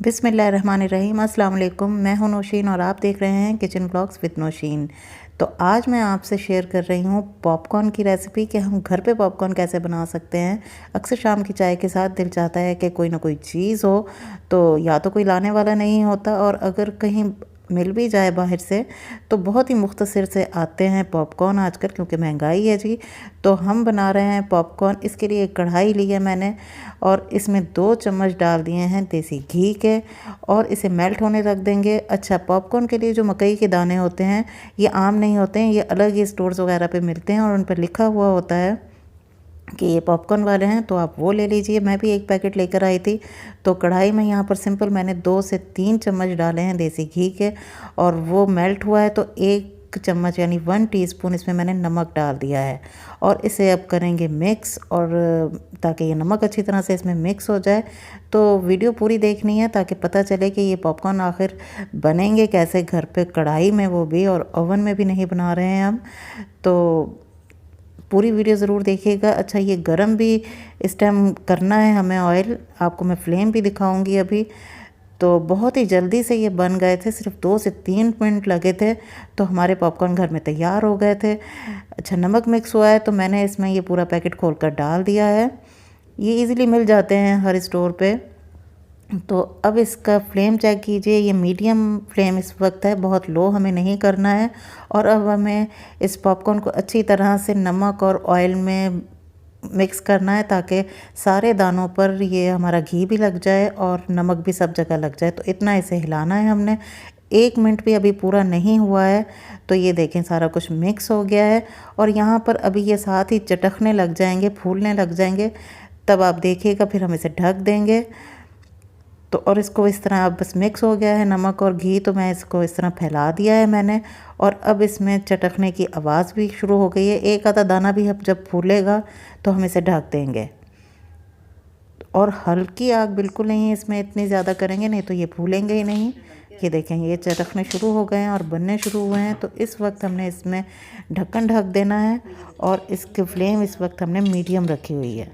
बिस्मिल्लाहिर्रहमानिर्रहीम। अस्सलाम वालेकुम। मैं हूं नौशीन और आप देख रहे हैं किचन ब्लॉग्स विद नौशीन। तो आज मैं आपसे शेयर कर रही हूं पॉपकॉर्न की रेसिपी कि हम घर पे पॉपकॉर्न कैसे बना सकते हैं। अक्सर शाम की चाय के साथ दिल चाहता है कि कोई ना कोई चीज़ हो, तो या तो कोई लाने वाला नहीं होता, और अगर कहीं मिल भी जाए बाहर से तो बहुत ही मुख्तसर से आते हैं पॉपकॉर्न आजकल, क्योंकि महंगाई है जी। तो हम बना रहे हैं पॉपकॉर्न। इसके लिए एक कढ़ाई ली है मैंने और इसमें 2 चम्मच डाल दिए हैं देसी घी के, और इसे मेल्ट होने रख देंगे। अच्छा, पॉपकॉर्न के लिए जो मकई के दाने होते हैं ये आम नहीं होते हैं, ये अलग ही स्टोर्स वगैरह पे मिलते हैं और उन पर लिखा हुआ होता है कि ये पॉपकॉर्न वाले हैं, तो आप वो ले लीजिए। मैं भी एक पैकेट लेकर आई थी। तो कढ़ाई में यहाँ पर सिंपल मैंने 2 से 3 चम्मच डाले हैं देसी घी के, और वो मेल्ट हुआ है तो 1 चम्मच यानी 1 टीस्पून इसमें मैंने नमक डाल दिया है। और इसे अब करेंगे मिक्स, और ताकि ये नमक अच्छी तरह से इसमें मिक्स हो जाए। तो वीडियो पूरी देखनी है ताकि पता चले कि ये पॉपकॉर्न आखिर बनेंगे कैसे घर पे, कढ़ाई में, वो भी और ओवन में भी नहीं बना रहे हैं हम। तो पूरी वीडियो ज़रूर देखिएगा। अच्छा, ये गरम भी इस टाइम करना है हमें ऑयल, आपको मैं फ्लेम भी दिखाऊंगी अभी। तो बहुत ही जल्दी से ये बन गए थे, सिर्फ 2 से 3 मिनट लगे थे तो हमारे पॉपकॉर्न घर में तैयार हो गए थे। अच्छा, नमक मिक्स हुआ है तो मैंने इसमें ये पूरा पैकेट खोलकर डाल दिया है। ये इजीली मिल जाते हैं हर स्टोर पे। तो अब इसका फ्लेम चेक कीजिए, ये मीडियम फ्लेम इस वक्त है, बहुत लो हमें नहीं करना है। और अब हमें इस पॉपकॉर्न को अच्छी तरह से नमक और ऑयल में मिक्स करना है ताकि सारे दानों पर ये हमारा घी भी लग जाए और नमक भी सब जगह लग जाए। तो इतना इसे हिलाना है हमने। 1 मिनट भी अभी पूरा नहीं हुआ है। तो ये देखें सारा कुछ मिक्स हो गया है, और यहाँ पर अभी ये साथ ही चटकने लग जाएंगे, फूलने लग जाएंगे। तब आप देखिएगा, फिर हम इसे ढक देंगे। तो और इसको इस तरह अब बस मिक्स हो गया है नमक और घी, तो मैं इसको इस तरह फैला दिया है मैंने। और अब इसमें चटकने की आवाज़ भी शुरू हो गई है। एक आधा दाना भी अब जब फूलेगा तो हम इसे ढक देंगे, और हल्की आग बिल्कुल नहीं इसमें इतनी ज़्यादा करेंगे, नहीं तो ये फूलेंगे ही नहीं। ये देखें, ये चटकने शुरू हो गए हैं और बनने शुरू हुए हैं। तो इस वक्त हमने इसमें ढक्कन ढक देना है, और इसकी फ्लेम इस वक्त हमने मीडियम रखी हुई है।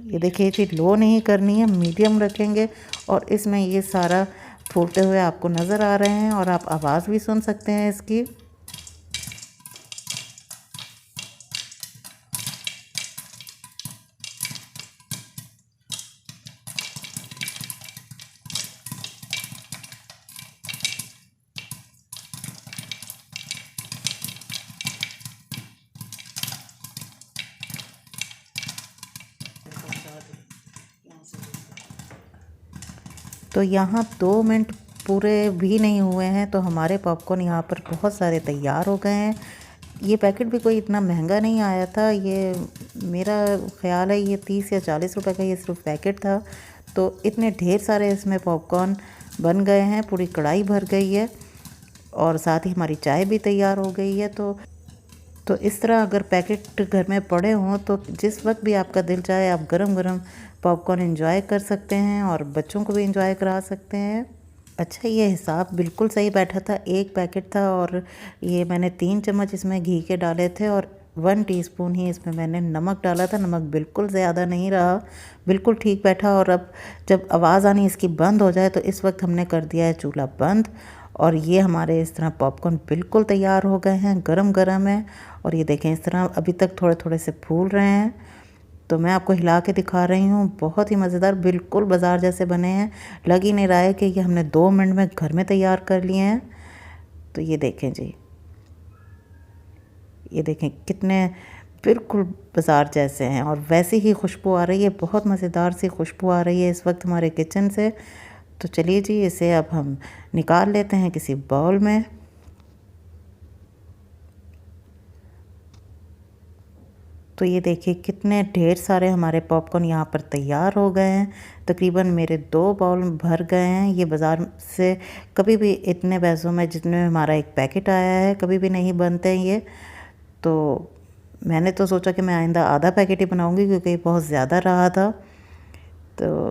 ये देखिए जी, लो नहीं करनी है, मीडियम रखेंगे। और इसमें ये सारा फूलते हुए आपको नज़र आ रहे हैं, और आप आवाज़ भी सुन सकते हैं इसकी। तो यहाँ 2 मिनट पूरे भी नहीं हुए हैं तो हमारे पॉपकॉर्न यहाँ पर बहुत सारे तैयार हो गए हैं। ये पैकेट भी कोई इतना महंगा नहीं आया था, ये मेरा ख़्याल है ये 30 या 40 रुपए का ये सिर्फ पैकेट था। तो इतने ढेर सारे इसमें पॉपकॉर्न बन गए हैं, पूरी कढ़ाई भर गई है, और साथ ही हमारी चाय भी तैयार हो गई है। तो इस तरह अगर पैकेट घर में पड़े हों तो जिस वक्त भी आपका दिल चाहे आप गरम गरम पॉपकॉर्न एंजॉय कर सकते हैं, और बच्चों को भी एंजॉय करा सकते हैं। अच्छा, ये हिसाब बिल्कुल सही बैठा था। एक पैकेट था और ये मैंने 3 चम्मच इसमें घी के डाले थे, और 1 टीस्पून ही इसमें मैंने नमक डाला था। नमक बिल्कुल ज़्यादा नहीं रहा, बिल्कुल ठीक बैठा। और अब जब आवाज़ आनी इसकी बंद हो जाए तो इस वक्त हमने कर दिया है चूल्हा बंद, और ये हमारे इस तरह पॉपकॉर्न बिल्कुल तैयार हो गए हैं, गरम गरम है। और ये देखें, इस तरह अभी तक थोड़े थोड़े से फूल रहे हैं। तो मैं आपको हिला के दिखा रही हूँ, बहुत ही मज़ेदार, बिल्कुल बाज़ार जैसे बने हैं। लग ही नहीं रहा है कि ये हमने 2 मिनट में घर में तैयार कर लिए हैं। तो ये देखें जी, ये देखें कितने बिल्कुल बाज़ार जैसे हैं, और वैसी ही खुशबू आ रही है, बहुत मज़ेदार सी खुशबू आ रही है इस वक्त हमारे किचन से। तो चलिए जी, इसे अब हम निकाल लेते हैं किसी बाउल में। तो ये देखिए कितने ढेर सारे हमारे पॉपकॉर्न यहाँ पर तैयार हो गए हैं। तकरीबन मेरे 2 बाउल भर गए हैं। ये बाज़ार से कभी भी इतने पैसों में जितने में हमारा एक पैकेट आया है कभी भी नहीं बनते हैं ये। तो मैंने तो सोचा कि मैं आइंदा आधा पैकेट ही बनाऊंगी, क्योंकि ये बहुत ज़्यादा रहा था। तो